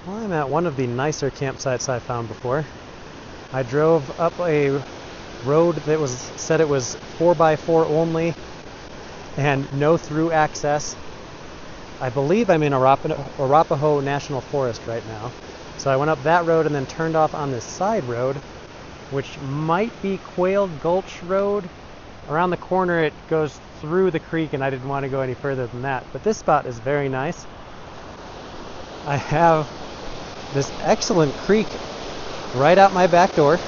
Well, I'm at one of the nicer campsites I found before. I drove up a road that said it was 4x4 only and no through access. I believe I'm in Arapaho National Forest right now. So I went up that road and then turned off on this side road, which might be Quayle Gulch Road. Around the corner it goes through the creek and I didn't want to go any further than that. But this spot is very nice. I have this excellent creek right out my back door.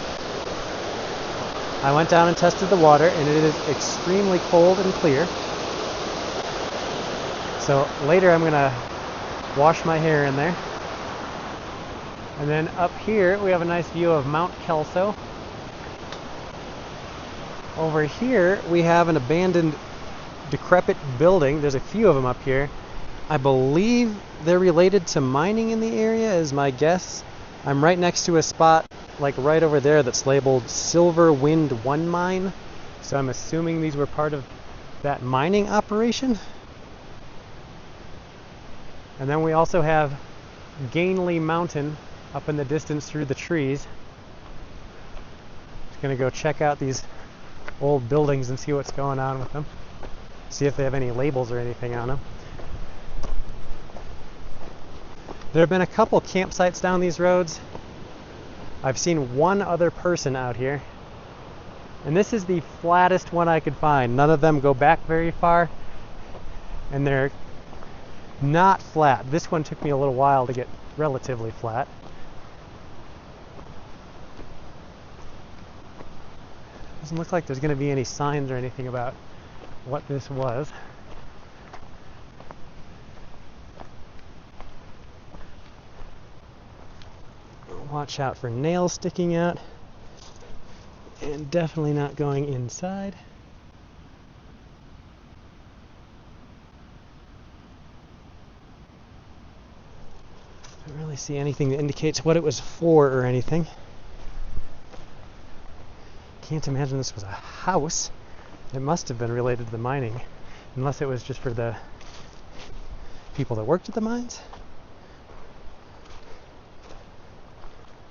I went down and tested the water and it is extremely cold and clear. So later I'm gonna wash my hair in there. And then up here we have a nice view of Mount Kelso. Over here we have an abandoned, decrepit building. There's a few of them up here. I believe they're related to mining in the area is my guess. I'm right next to a spot like right over there that's labeled Silver Wind 1 Mine. So I'm assuming these were part of that mining operation. And then we also have Gainley Mountain up in the distance through the trees. Just gonna go check out these old buildings and see what's going on with them. See if they have any labels or anything on them. There have been a couple campsites down these roads. I've seen one other person out here. And this is the flattest one I could find. None of them go back very far. And they're not flat. This one took me a little while to get relatively flat. Doesn't look like there's going to be any signs or anything about what this was. Watch out for nails sticking out. And definitely not going inside. I don't really see anything that indicates what it was for or anything. Can't imagine this was a house. It must have been related to the mining, unless it was just for the people that worked at the mines.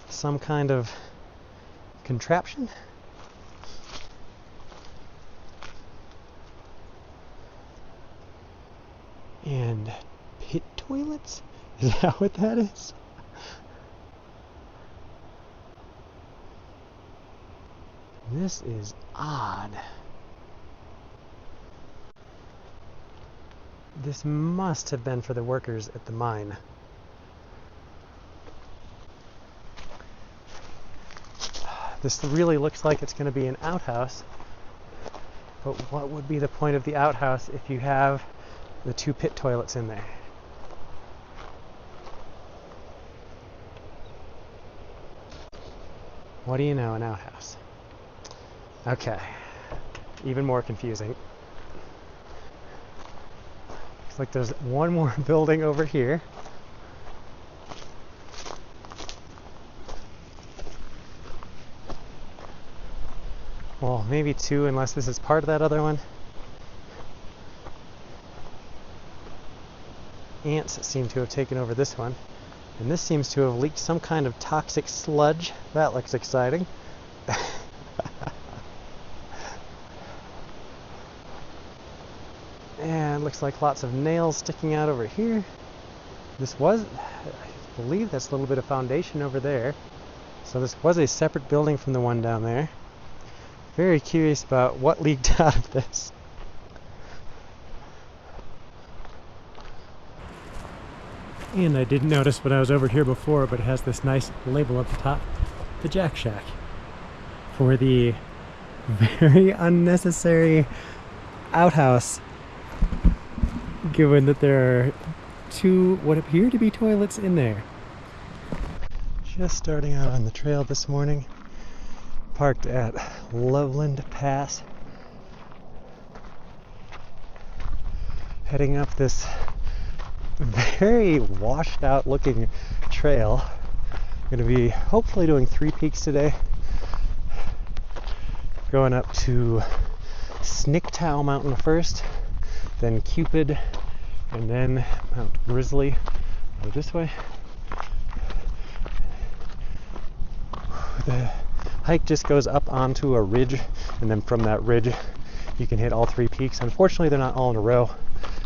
Some kind of contraption. And pit toilets? Is that what that is? This is odd. This must have been for the workers at the mine. This really looks like it's going to be an outhouse. But what would be the point of the outhouse if you have the 2 pit toilets in there? What do you know, an outhouse? Okay, even more confusing. Looks like there's one more building over here. Well, maybe 2, unless this is part of that other one. Ants seem to have taken over this one. And this seems to have leaked some kind of toxic sludge. That looks exciting. And looks like lots of nails sticking out over here. This was, I believe that's a little bit of foundation over there. So this was a separate building from the one down there. Very curious about what leaked out of this. And I didn't notice when I was over here before, but it has this nice label at the top, the Jack Shack, for the very unnecessary outhouse, given that there are 2 what appear to be toilets in there. Just starting out on the trail this morning, parked at Loveland Pass, heading up this very washed out looking trail. I'm going to be hopefully doing 3 peaks today. Going up to Sniktau Mountain first, then Cupid, and then Mount Grizzly. Go this way. The hike just goes up onto a ridge, and then from that ridge you can hit all three peaks. Unfortunately, they're not all in a row.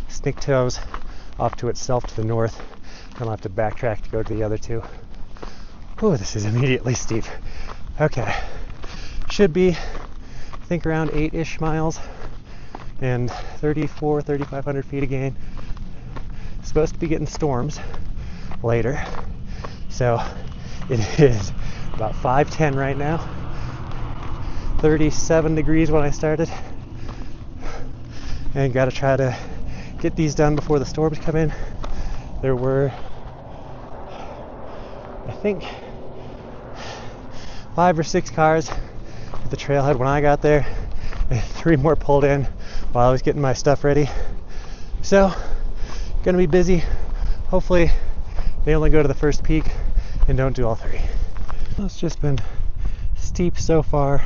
Sniktau's off to itself to the north. I'll have to backtrack to go to the other two. Oh, this is immediately steep. Okay, should be, I think, around 8-ish miles and 3,500 feet again. Supposed to be getting storms later, so it is about 5:10 right now. 37 degrees when I started, and got to try to get these done before the storms come in. There were, I think, 5 or 6 cars at the trailhead when I got there, and 3 more pulled in while I was getting my stuff ready. So, gonna be busy. Hopefully they only go to the first peak and don't do all 3. Well, it's just been steep so far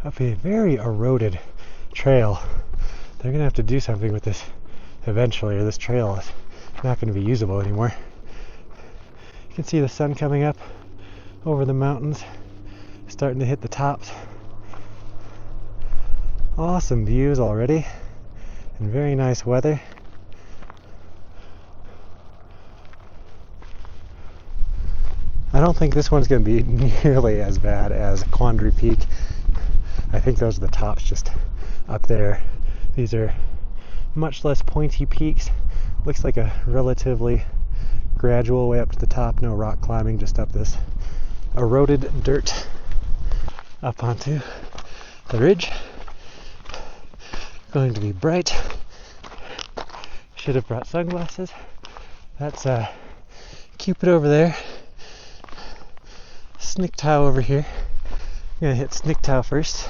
up a very eroded trail. They're gonna have to do something with this eventually, or this trail is not going to be usable anymore. You can see the sun coming up over the mountains, starting to hit the tops. Awesome views already, and very nice weather. I don't think this one's going to be nearly as bad as Quandary Peak. I think those are the tops just up there. These are much less pointy peaks. Looks like a relatively gradual way up to the top. No rock climbing, just up this eroded dirt up onto the ridge. Going to be bright. Should have brought sunglasses. That's Cupid over there. Sniktau over here. I'm gonna hit Sniktau first.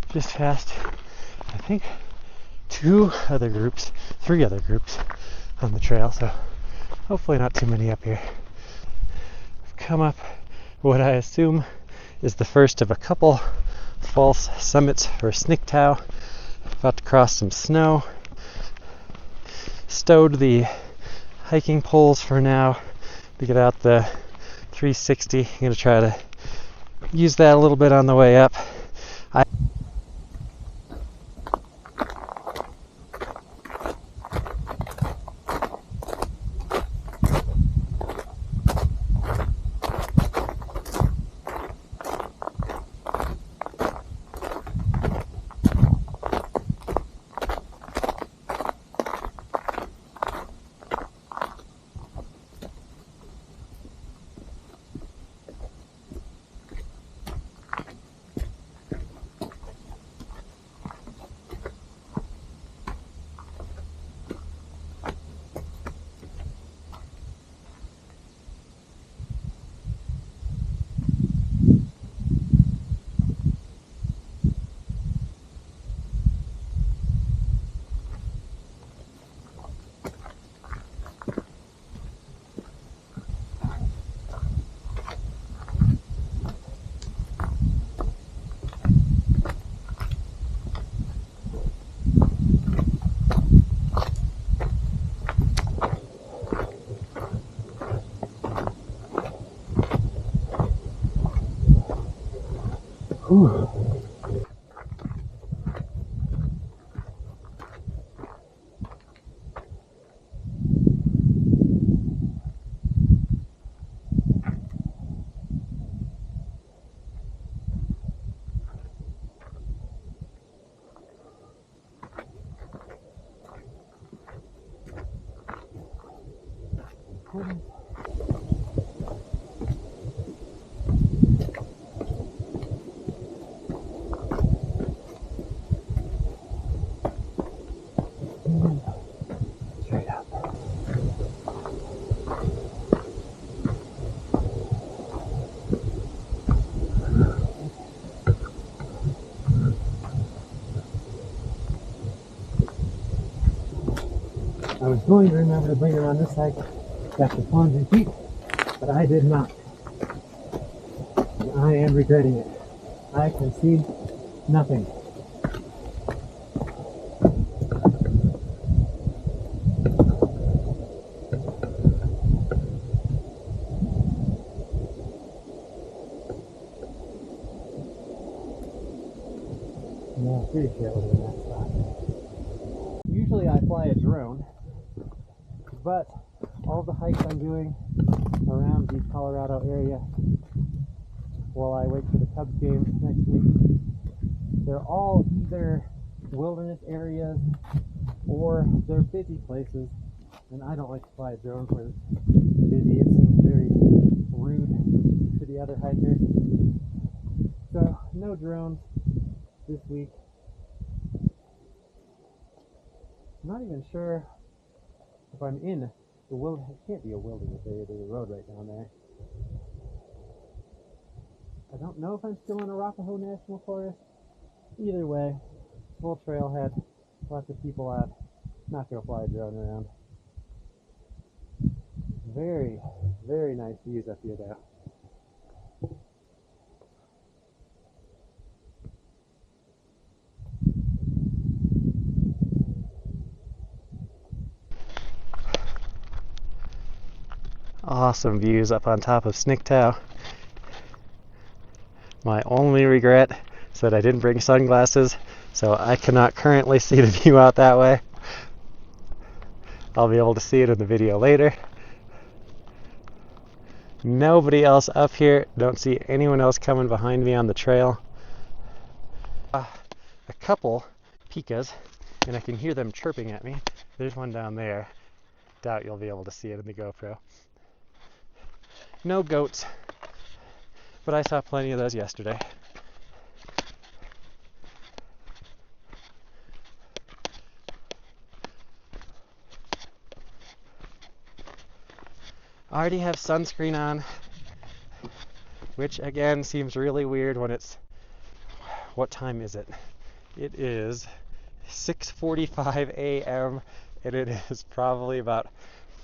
Just past, I think, 3 other groups on the trail, so hopefully not too many up here. I've come up what I assume is the first of a couple false summits for Sniktau. About to cross some snow. Stowed the hiking poles for now to get out the 360. I'm going to try to use that a little bit on the way up. Whew. Straight up. I was going to remember to bring her on this hike back to Quandary Peak, but I did not. And I am regretting it. I can see nothing. Pretty sure it was in that spot. Usually I fly a drone, but all the hikes I'm doing around the Colorado area while I wait for the Cubs game next week, they're all either wilderness areas or they're busy places, and I don't like to fly a drone where it's busy. It seems very rude to the other hikers. So no drones this week. I'm not even sure if I'm in the wilderness. It can't be a wilderness area. There's a road right down there. I don't know if I'm still in Arapaho National Forest. Either way, full trailhead, lots of people out. Not gonna fly a drone around. Very, very nice views up here though. Awesome views up on top of Sniktau. My only regret is that I didn't bring sunglasses, so I cannot currently see the view out that way. I'll be able to see it in the video later. Nobody else up here. Don't see anyone else coming behind me on the trail. A couple pikas, and I can hear them chirping at me. There's one down there. Doubt you'll be able to see it in the GoPro. No goats, but I saw plenty of those yesterday. I already have sunscreen on, which again seems really weird when it's, what time is it? It is 6:45 a.m. and it is probably about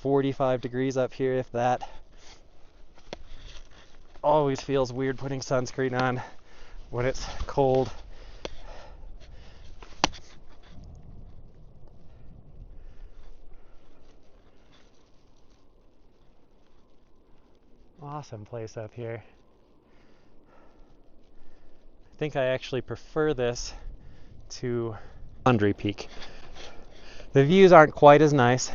45 degrees up here, if that. Always feels weird putting sunscreen on when it's cold. Awesome place up here. I think I actually prefer this to Laundry Peak. The views aren't quite as nice.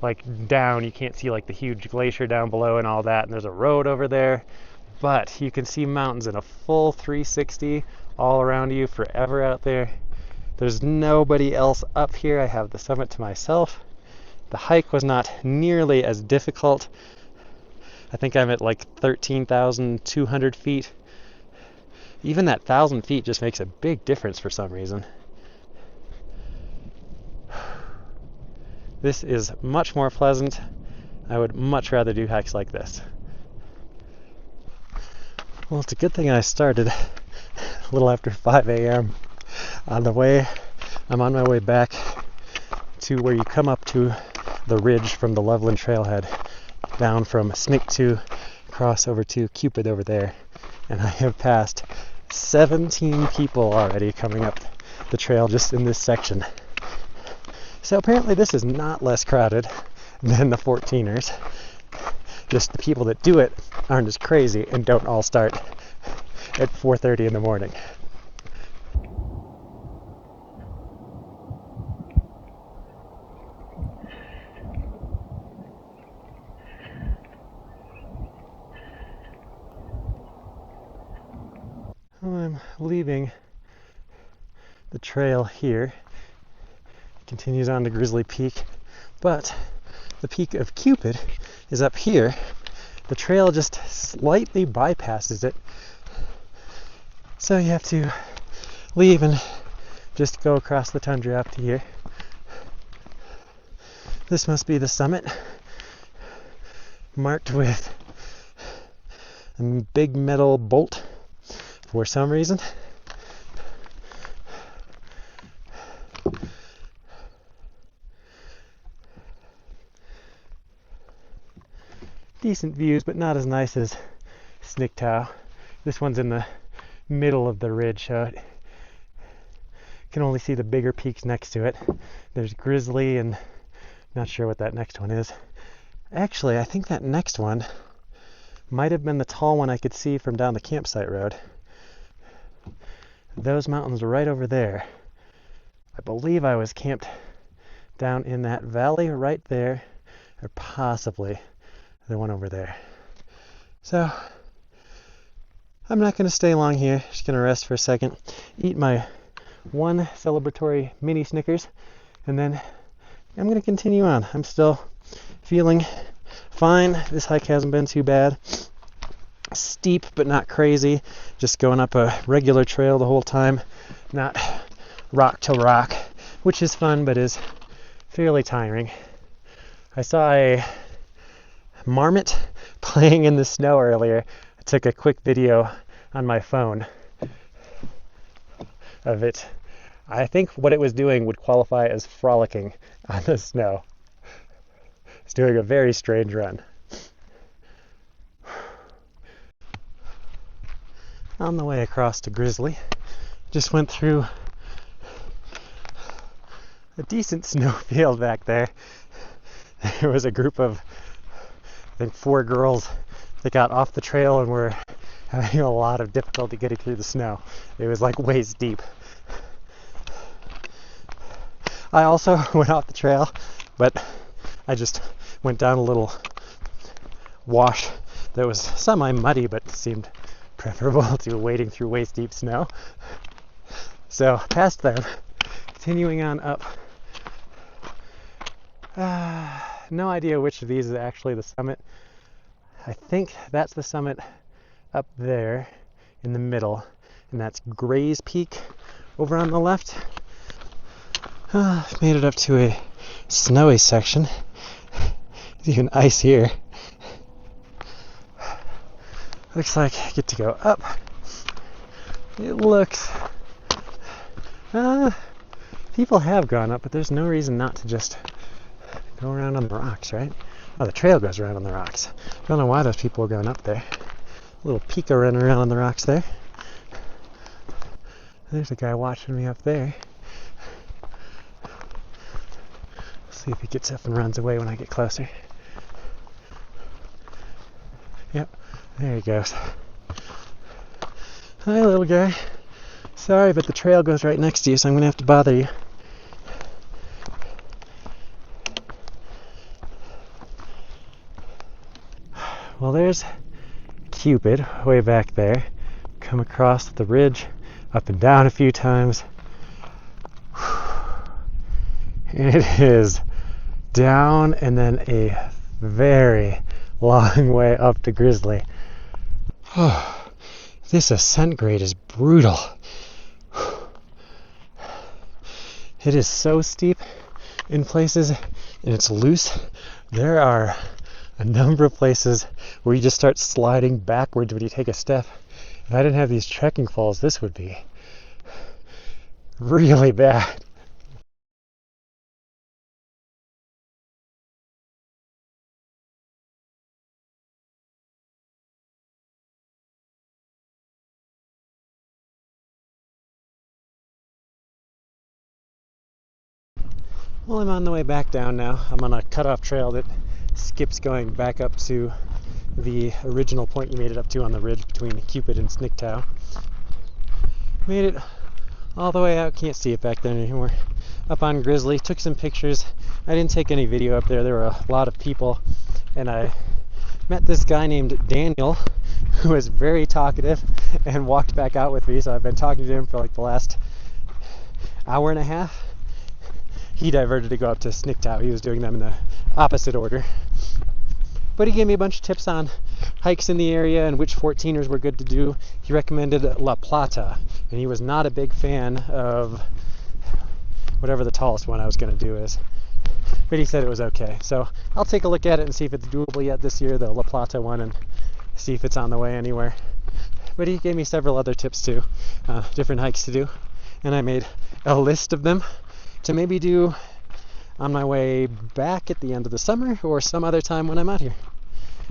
Like down, you can't see like the huge glacier down below and all that, and there's a road over there, but you can see mountains in a full 360 all around you forever out there. There's nobody else up here. I have the summit to myself. The hike was not nearly as difficult. I think I'm at like 13,200 feet. Even that 1,000 feet just makes a big difference for some reason. This is much more pleasant. I would much rather do hikes like this. Well, it's a good thing I started a little after 5 a.m. I'm on my way back to where you come up to the ridge from the Loveland Trailhead, down from Sniktau, cross over to Cupid over there. And I have passed 17 people already coming up the trail just in this section. So apparently this is not less crowded than the 14ers. Just the people that do it aren't as crazy and don't all start at 4:30 in the morning. I'm leaving the trail here. Continues on to Grizzly Peak, but the peak of Cupid is up here. The trail just slightly bypasses it, so you have to leave and just go across the tundra up to here. This must be the summit, marked with a big metal bolt for some reason. Decent views, but not as nice as Sniktau. This one's in the middle of the ridge, so it can only see the bigger peaks next to it. There's Grizzly, and not sure what that next one is. Actually, I think that next one might have been the tall one I could see from down the campsite road. those mountains right over there. I believe I was camped down in that valley right there, or possibly the one over there. So I'm not going to stay long here. Just going to rest for a second, eat my one celebratory mini Snickers, and then I'm going to continue on. I'm still feeling fine. This hike hasn't been too bad. Steep, but not crazy. Just going up a regular trail the whole time, not rock to rock, which is fun, but is fairly tiring. I saw a marmot playing in the snow earlier. I took a quick video on my phone of it. I think what it was doing would qualify as frolicking on the snow. It's doing a very strange run. On the way across to Grizzly, just went through a decent snowfield back there. There was a group of, I think, 4 girls that got off the trail and were having a lot of difficulty getting through the snow. It was like waist deep. I also went off the trail, but I just went down a little wash that was semi-muddy but seemed preferable to wading through waist-deep snow. So past them, continuing on up. No idea which of these is actually the summit. I think that's the summit up there in the middle, and that's Gray's Peak over on the left. I've made it up to a snowy section. There's even ice here. Looks like I get to go up. It looks... people have gone up, but there's no reason not to just go around on the rocks, right? Oh, the trail goes around on the rocks. Don't know why those people are going up there. A little Pika running around on the rocks there. There's a guy watching me up there. See if he gets up and runs away when I get closer. Yep, there he goes. Hi, little guy. Sorry, but the trail goes right next to you, so I'm going to have to bother you. Well, there's Cupid way back there. Come across the ridge, up and down a few times. It is down and then a very long way up to Grizzly. Oh, this ascent grade is brutal. It is so steep in places, and it's loose. There are a number of places where you just start sliding backwards when you take a step. If I didn't have these trekking falls, this would be really bad. Well, I'm on the way back down now. I'm on a cutoff trail that skips going back up to the original point you made it up to on the ridge between Cupid and Sniktau. Made it all the way out. Can't see it back there anymore. Up on Grizzly. Took some pictures. I didn't take any video up there. There were a lot of people. And I met this guy named Daniel who was very talkative and walked back out with me. So I've been talking to him for like the last hour and a half. He diverted to go up to Sniktau. He was doing them in the opposite order. But he gave me a bunch of tips on hikes in the area and which 14ers were good to do. He recommended La Plata, and he was not a big fan of whatever the tallest one I was going to do is. But he said it was okay. So I'll take a look at it and see if it's doable yet this year, the La Plata one, and see if it's on the way anywhere. But he gave me several other tips too, different hikes to do. And I made a list of them to maybe do on my way back at the end of the summer or some other time when I'm out here.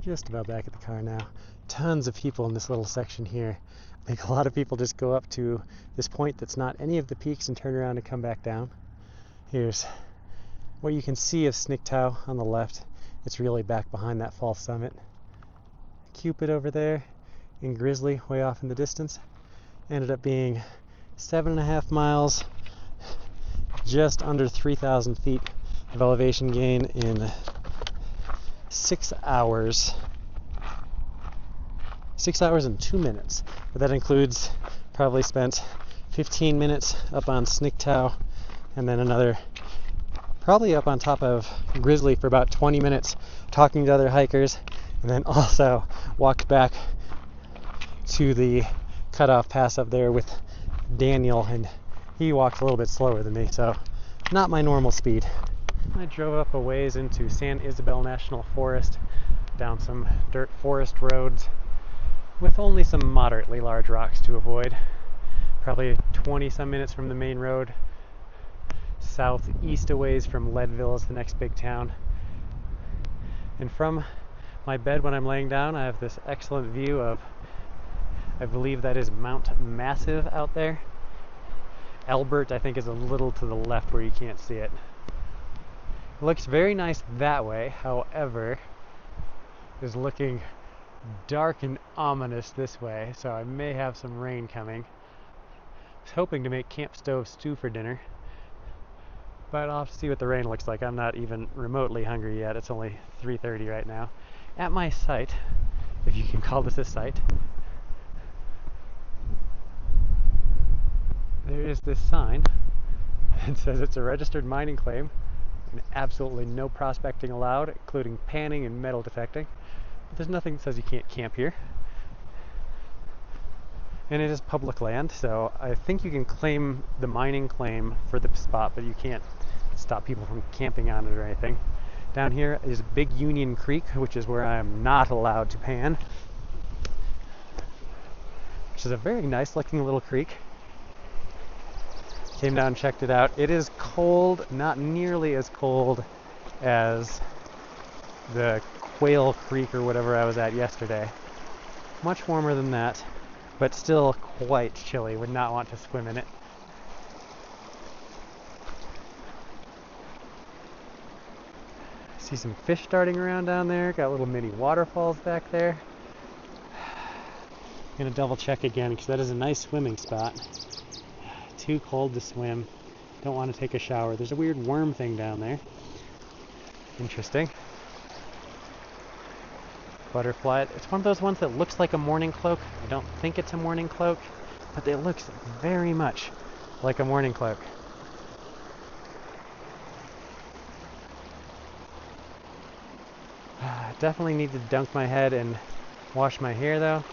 Just about back at the car now. Tons of people in this little section here. I think a lot of people just go up to this point that's not any of the peaks and turn around and come back down. Here's what you can see of Sniktau on the left. It's really back behind that false summit. Cupid over there and Grizzly way off in the distance. Ended up being 7.5 miles, just under 3,000 feet of elevation gain in 6 hours. 6 hours and 2 minutes. But that includes probably spent 15 minutes up on Sniktau, and then another probably up on top of Grizzly for about 20 minutes talking to other hikers, and then also walked back to the cutoff pass up there with Daniel, and he walked a little bit slower than me, so not my normal speed. I drove up a ways into San Isabel National Forest, down some dirt forest roads with only some moderately large rocks to avoid. Probably 20 some minutes from the main road. Southeast a ways from Leadville is the next big town. And from my bed when I'm laying down, I have this excellent view of, I believe that is Mount Massive out there. Albert, I think, is a little to the left where you can't see it. It looks very nice that way, however, is looking dark and ominous this way, so I may have some rain coming. I was hoping to make camp stove stew for dinner, but I'll have to see what the rain looks like. I'm not even remotely hungry yet. It's only 3:30 right now. At my site, if you can call this a site, there is this sign that says it's a registered mining claim and absolutely no prospecting allowed, including panning and metal detecting. But there's nothing that says you can't camp here. And it is public land, so I think you can claim the mining claim for the spot, but you can't stop people from camping on it or anything. Down here is Big Union Creek, which is where I am not allowed to pan, which is a very nice looking little creek. Came down and checked it out. It is cold, not nearly as cold as the Quayle Creek or whatever I was at yesterday. Much warmer than that, but still quite chilly. Would not want to swim in it. See some fish darting around down there. Got little mini waterfalls back there. Gonna double check again because that is a nice swimming spot. Too cold to swim. Don't want to take a shower. There's a weird worm thing down there. Interesting. Butterfly. It's one of those ones that looks like a morning cloak. I don't think it's a morning cloak, but it looks very much like a morning cloak. Definitely need to dunk my head and wash my hair though.